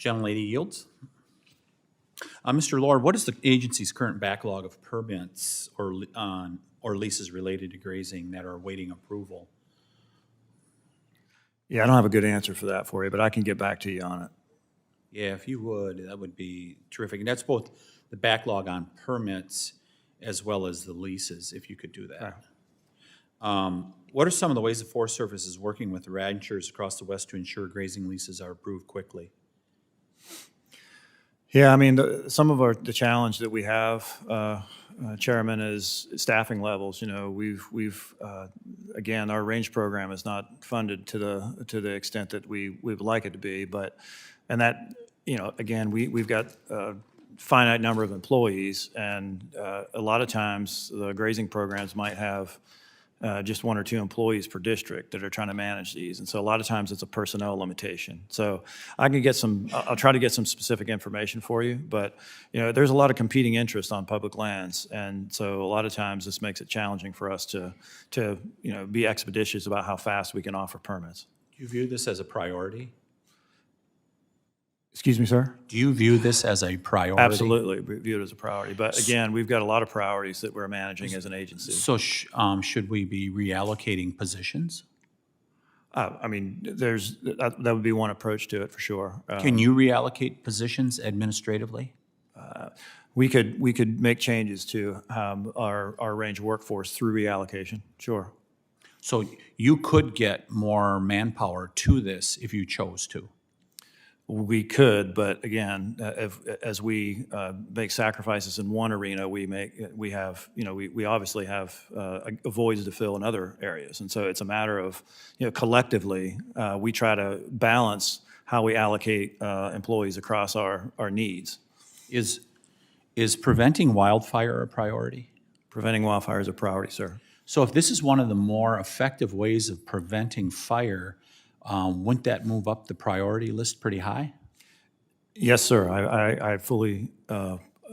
Gentlelady yields. Mr. Lord, what is the agency's current backlog of permits or leases related to grazing that are awaiting approval? Yeah, I don't have a good answer for that for you, but I can get back to you on it. Yeah, if you would, that would be terrific. And that's both the backlog on permits as well as the leases, if you could do that. What are some of the ways the Forest Service is working with ranchers across the West to ensure grazing leases are approved quickly? Yeah, I mean, some of the challenge that we have, Chairman, is staffing levels. You know, we've again, our range program is not funded to the extent that we would like it to be, and that, you know, again, we've got a finite number of employees, and a lot of times the grazing programs might have just one or two employees per district that are trying to manage these. And so a lot of times it's a personnel limitation. So I'll try to get some specific information for you, but you know, there's a lot of competing interest on public lands. And so a lot of times this makes it challenging for us to you know, be expeditious about how fast we can offer permits. Do you view this as a priority? Excuse me, sir? Do you view this as a priority? Absolutely, we view it as a priority. But again, we've got a lot of priorities that we're managing as an agency. So should we be reallocating positions? I mean, that would be one approach to it for sure. Can you reallocate positions administratively? We could make changes to our range workforce through reallocation, sure. So you could get more manpower to this if you chose to? We could, but again, as we make sacrifices in one arena, we obviously have voids to fill in other areas, and so it's a matter of, you know, collectively we try to balance how we allocate employees across our needs. Is preventing wildfire a priority? Preventing wildfire is a priority, sir. So if this is one of the more effective ways of preventing fire, wouldn't that move up the priority list pretty high? Yes, sir. I fully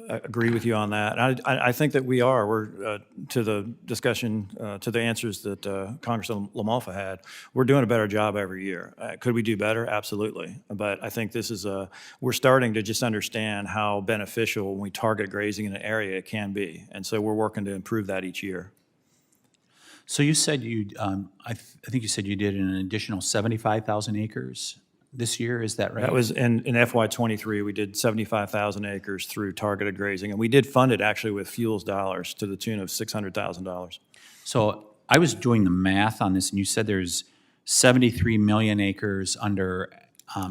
agree with you on that. I think that we're to the discussion, to the answers that Congressman LaMalfa had, we're doing a better job every year. Could we do better? Absolutely. But I think we're starting to just understand how beneficial when we target grazing in an area it can be. And so we're working to improve that each year. So you said I think you said you did an additional 75,000 acres this year, is that right? That was in FY23, we did 75,000 acres through targeted grazing, and we did fund it actually with fuels dollars to the tune of $600,000. So I was doing the math on this, and you said there's 73 million acres under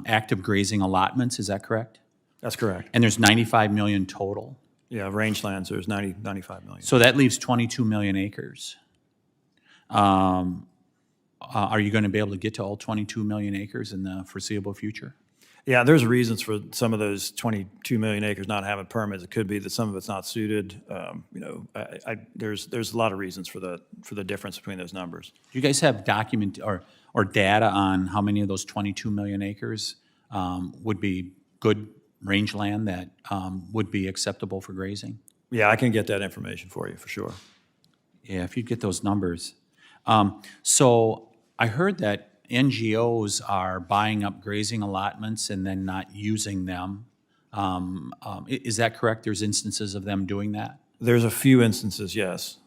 active grazing allotments, is that correct? That's correct. And there's 95 million total? Yeah, rangelands, there's 95 million. So that leaves 22 million acres. Are you going to be able to get to all 22 million acres in the foreseeable future? Yeah, there's reasons for some of those 22 million acres not having permits. It could be that some of it's not suited. You know, there's a lot of reasons for the difference between those numbers. Do you guys have document or data on how many of those 22 million acres would be good rangeland that would be acceptable for grazing? Yeah, I can get that information for you for sure. Yeah, if you get those numbers. So I heard that NGOs are buying up grazing allotments and then not using them. Is that correct? There's instances of them doing that? There's a few instances, yes.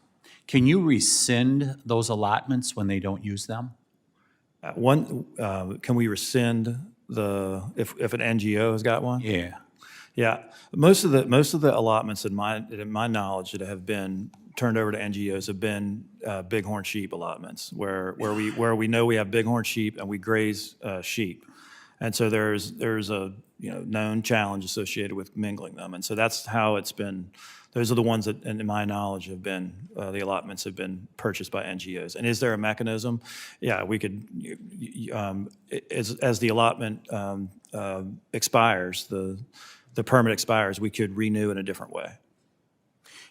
Can you rescind those allotments when they don't use them? Can we rescind if an NGO has got one? Yeah. Yeah, most of the allotments in my knowledge that have been turned over to NGOs have been bighorn sheep allotments, where we know we have bighorn sheep and we graze sheep, and so there's a known challenge associated with mingling them, and so that's how it's been. Those are the ones that, in my knowledge, have been the allotments have been purchased by NGOs. And is there a mechanism? Yeah, we could as the allotment expires, the permit expires, we could renew in a different way.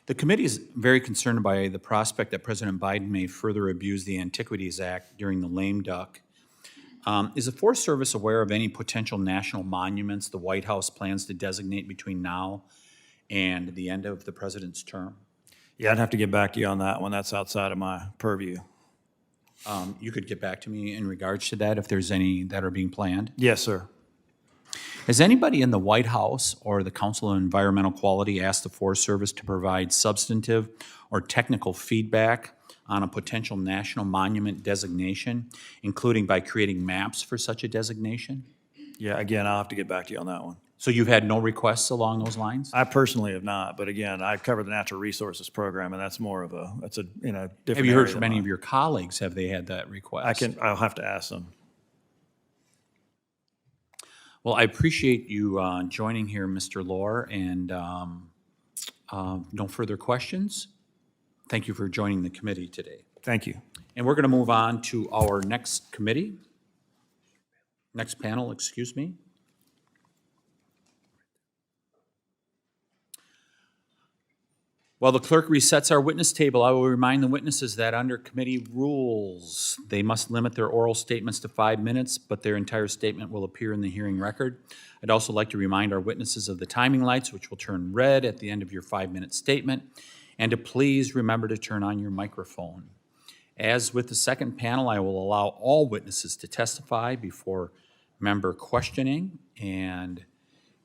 The committee is very concerned by the prospect that President Biden may further abuse the Antiquities Act during the lame duck. Is the Forest Service aware of any potential national monuments the White House plans to designate between now and the end of the president's term? Yeah, I'd have to get back to you on that one. That's outside of my purview. You could get back to me in regards to that if there's any that are being planned? Yes, sir. Has anybody in the White House or the Council on Environmental Quality asked the Forest Service to provide substantive or technical feedback on a potential national monument designation, including by creating maps for such a designation? Yeah, again, I'll have to get back to you on that one. So you've had no requests along those lines? I personally have not, but again, I cover the natural resources program, and that's more of a, that's a, different Have you heard area from than any mine. of your colleagues? Have they had that request? I'll have to ask them. Well, I appreciate you joining here, Mr. Lohr, and no further questions. Thank you for joining the committee today. Thank you. And we're going to move on to our next committee, next panel, excuse me. While the clerk resets our witness table, I will remind the witnesses that under committee rules, they must limit their oral statements to 5 minutes, but their entire statement will appear in the hearing record. I'd also like to remind our witnesses of the timing lights, which will turn red at the end of your 5-minute statement, and to please remember to turn on your microphone. As with the second panel, I will allow all witnesses to testify before member questioning, and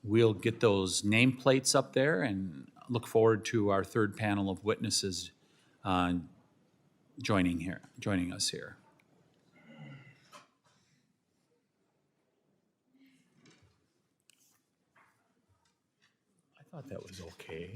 we'll get those nameplates up there and look forward to our third panel of witnesses joining us here. I thought that was okay.